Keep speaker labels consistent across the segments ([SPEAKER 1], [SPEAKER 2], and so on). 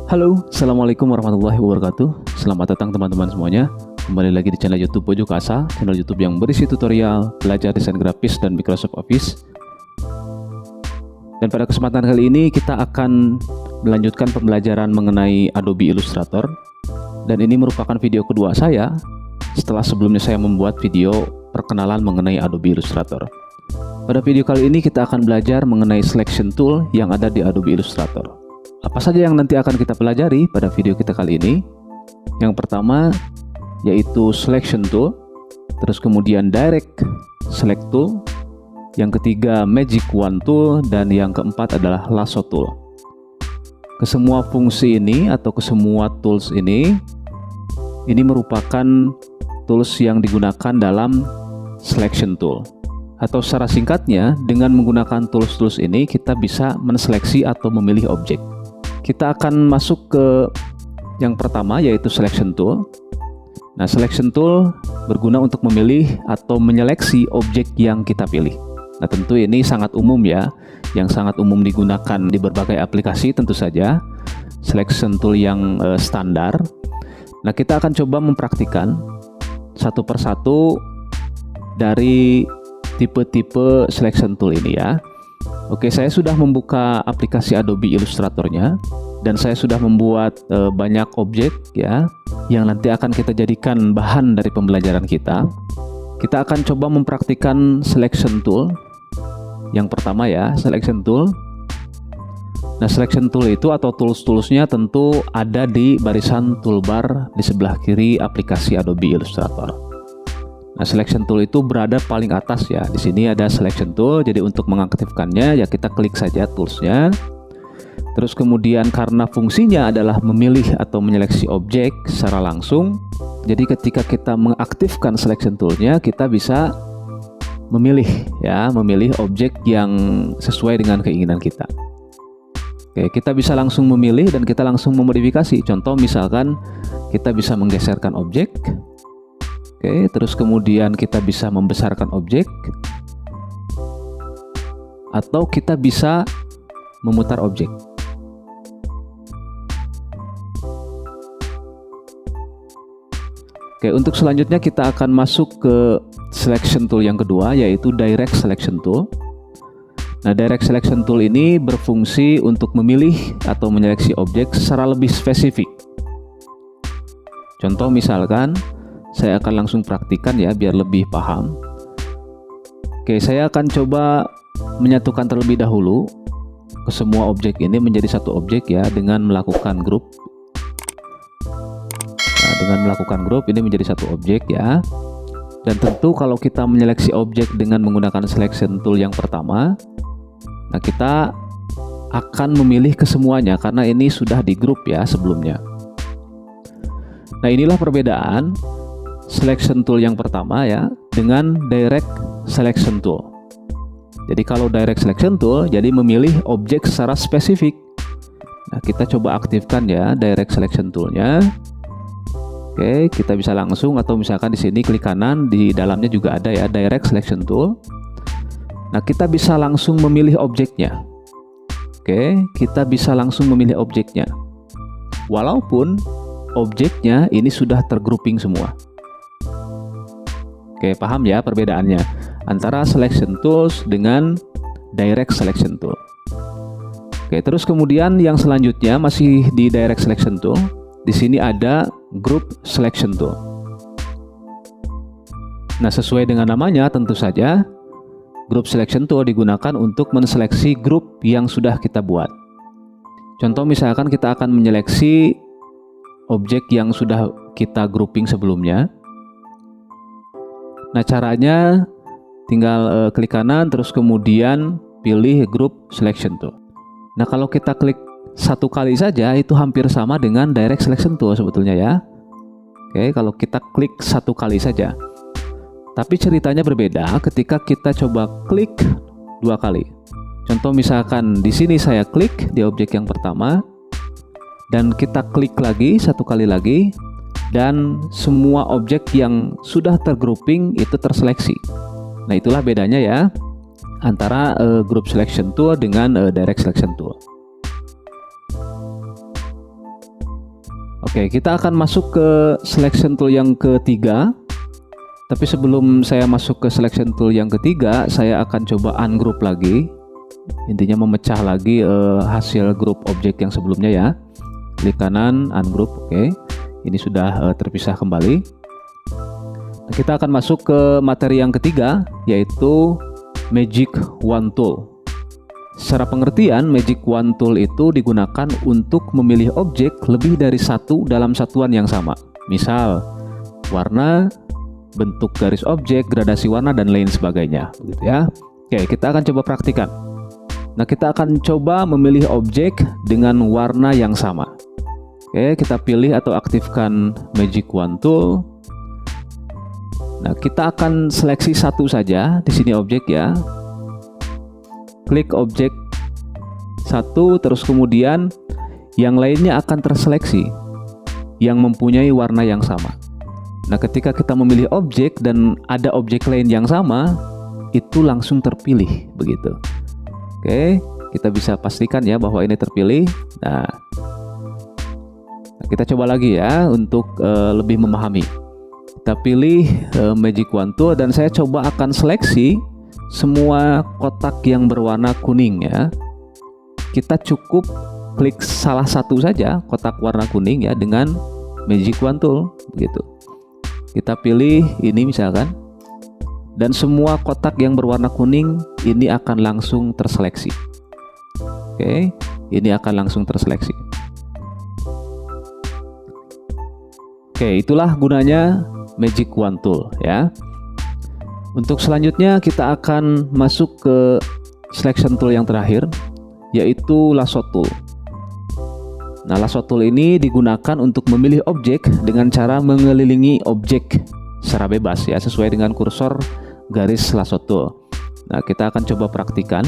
[SPEAKER 1] Halo, Assalamualaikum warahmatullahi wabarakatuh. Selamat datang teman-teman semuanya. Kembali lagi di channel YouTube Pojok Asa, channel YouTube yang berisi tutorial, belajar desain grafis dan Microsoft Office. Dan pada kesempatan kali ini kita akan melanjutkan pembelajaran mengenai Adobe Illustrator. Dan ini merupakan video kedua saya setelah sebelumnya saya membuat video perkenalan mengenai Adobe Illustrator. Pada video kali ini kita akan belajar mengenai selection tool yang ada di Adobe Illustrator. Apa saja yang nanti akan kita pelajari pada video kita kali ini? Yang pertama yaitu selection tool, terus kemudian direct select tool, yang ketiga magic wand tool, dan yang keempat adalah lasso tool. Kesemua fungsi ini atau kesemua tools ini merupakan tools yang digunakan dalam selection tool. Atau secara singkatnya, dengan menggunakan tools-tools ini kita bisa menseleksi atau memilih objek. Kita akan masuk ke yang pertama yaitu selection tool. Nah, selection tool berguna untuk memilih atau menyeleksi objek yang kita pilih. Nah, tentu ini sangat umum ya, yang sangat umum digunakan di berbagai aplikasi tentu saja. Selection tool yang standar. Nah, kita akan coba mempraktikkan satu persatu dari tipe-tipe selection tool ini ya. Oke, saya sudah membuka aplikasi Adobe Illustratornya dan saya sudah membuat banyak objek ya yang nanti akan kita jadikan bahan dari pembelajaran kita. Kita akan coba mempraktikkan selection tool. Yang pertama ya, selection tool. Nah, selection tool itu atau tools-toolsnya tentu ada di barisan toolbar di sebelah kiri aplikasi Adobe Illustrator. Nah, selection tool itu berada paling atas ya. Di sini ada selection tool. Jadi untuk mengaktifkannya ya kita klik saja toolsnya. Terus kemudian karena fungsinya adalah memilih atau menyeleksi objek secara langsung. Jadi ketika kita mengaktifkan selection toolnya kita bisa memilih ya, memilih objek yang sesuai dengan keinginan kita. Oke, kita bisa langsung memilih dan kita langsung memodifikasi. Contoh misalkan kita bisa menggeserkan objek. Oke, terus kemudian kita bisa membesarkan objek atau kita bisa memutar objek. Oke, untuk selanjutnya kita akan masuk ke selection tool yang kedua yaitu direct selection tool. Nah, direct selection tool ini berfungsi untuk memilih atau menyeleksi objek secara lebih spesifik. Contoh misalkan saya akan langsung praktikkan ya biar lebih paham. Oke, saya akan coba menyatukan terlebih dahulu ke semua objek ini menjadi satu objek ya dengan melakukan grup. Nah, dengan melakukan grup ini menjadi satu objek ya. Dan tentu kalau kita menyeleksi objek dengan menggunakan selection tool yang pertama, nah kita akan memilih ke semuanya karena ini sudah di grup ya sebelumnya. Nah, inilah perbedaan selection tool yang pertama ya dengan direct selection tool. Jadi kalau direct selection tool jadi memilih objek secara spesifik. Nah, kita coba aktifkan ya direct selection toolnya. Oke, kita bisa langsung atau misalkan di sini klik kanan, di dalamnya juga ada ya direct selection tool. Nah, kita bisa langsung memilih objeknya. Oke, kita bisa langsung memilih objeknya. Walaupun objeknya ini sudah tergrouping semua. Oke, paham ya perbedaannya antara selection tools dengan direct selection tool. Oke, terus kemudian yang selanjutnya masih di direct selection tool. Di sini ada group selection tool. Nah, sesuai dengan namanya tentu saja group selection tool digunakan untuk menseleksi grup yang sudah kita buat. Contoh misalkan kita akan menyeleksi objek yang sudah kita grouping sebelumnya. Nah, caranya tinggal klik kanan terus kemudian pilih group selection tool. Nah, kalau kita klik satu kali saja itu hampir sama dengan direct selection tool sebetulnya ya. Oke, kalau kita klik satu kali saja. Tapi ceritanya berbeda ketika kita coba klik dua kali. Contoh misalkan di sini saya klik di objek yang pertama dan kita klik lagi satu kali lagi. Dan semua objek yang sudah tergrouping itu terseleksi. Nah, itulah bedanya ya antara group selection tool dengan direct selection tool. Oke, kita akan masuk ke selection tool yang ketiga. Tapi sebelum saya masuk ke selection tool yang ketiga, saya akan coba ungroup lagi. Intinya memecah lagi hasil grup objek yang sebelumnya ya. Klik kanan, ungroup. Oke, ini sudah terpisah kembali. Nah, kita akan masuk ke materi yang ketiga, yaitu Magic Wand Tool. Secara pengertian, Magic Wand Tool itu digunakan untuk memilih objek lebih dari satu dalam satuan yang sama. Misal, warna, bentuk garis objek, gradasi warna, dan lain sebagainya. Begitu ya. Oke, kita akan coba praktikan. Nah, kita akan coba memilih objek dengan warna yang sama. Oke, kita pilih atau aktifkan Magic Wand Tool. Nah, kita akan seleksi satu saja di sini objek ya. Klik objek satu, terus kemudian yang lainnya akan terseleksi yang mempunyai warna yang sama. Nah, ketika kita memilih objek dan ada objek lain yang sama, itu langsung terpilih begitu. Oke, kita bisa pastikan ya bahwa ini terpilih. Nah, kita coba lagi ya untuk lebih memahami. Kita pilih Magic Wand Tool dan saya coba akan seleksi semua kotak yang berwarna kuning ya. Kita cukup klik salah satu saja kotak warna kuning ya dengan Magic Wand Tool begitu. Kita pilih ini misalkan, dan semua kotak yang berwarna kuning ini akan langsung terseleksi. Oke, ini akan langsung terseleksi. Oke, itulah gunanya Magic Wand Tool ya. Untuk selanjutnya kita akan masuk ke selection tool yang terakhir, yaitu Lasso Tool. Nah, Lasso Tool ini digunakan untuk memilih objek dengan cara mengelilingi objek secara bebas ya, sesuai dengan kursor garis Lasso Tool. Nah, kita akan coba praktikan.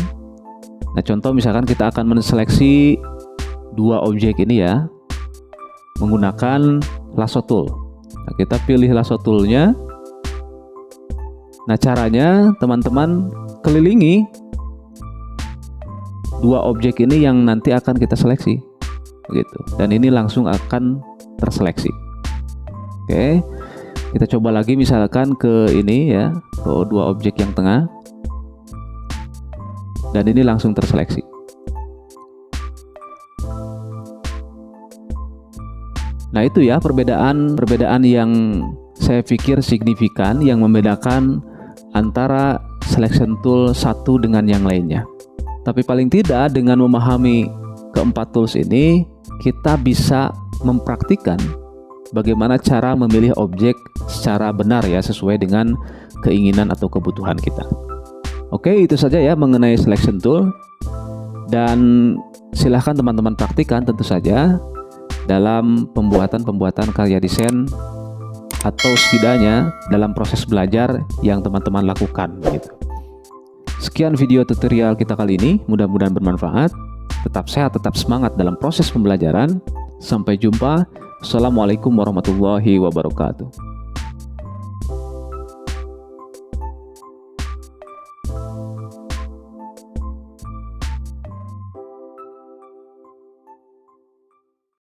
[SPEAKER 1] Nah, contoh misalkan kita akan menseleksi dua objek ini ya, menggunakan Lasso Tool. Nah, kita pilih Lasso Tool-nya. Nah, caranya teman-teman kelilingi dua objek ini yang nanti akan kita seleksi begitu, dan ini langsung akan terseleksi. Oke, kita coba lagi misalkan ke ini ya, ke dua objek yang tengah, dan ini langsung terseleksi. Nah, itu ya perbedaan yang saya pikir signifikan yang membedakan antara selection tool satu dengan yang lainnya. Tapi paling tidak dengan memahami keempat tools ini, kita bisa mempraktikkan bagaimana cara memilih objek secara benar ya, sesuai dengan keinginan atau kebutuhan kita. Oke, itu saja ya mengenai selection tool, dan silahkan teman-teman praktikan tentu saja dalam pembuatan karya desain, atau setidaknya dalam proses belajar yang teman-teman lakukan gitu. Sekian video tutorial kita kali ini, mudah-mudahan bermanfaat. Tetap sehat, tetap semangat dalam proses pembelajaran. Sampai jumpa. Assalamualaikum warahmatullahi wabarakatuh.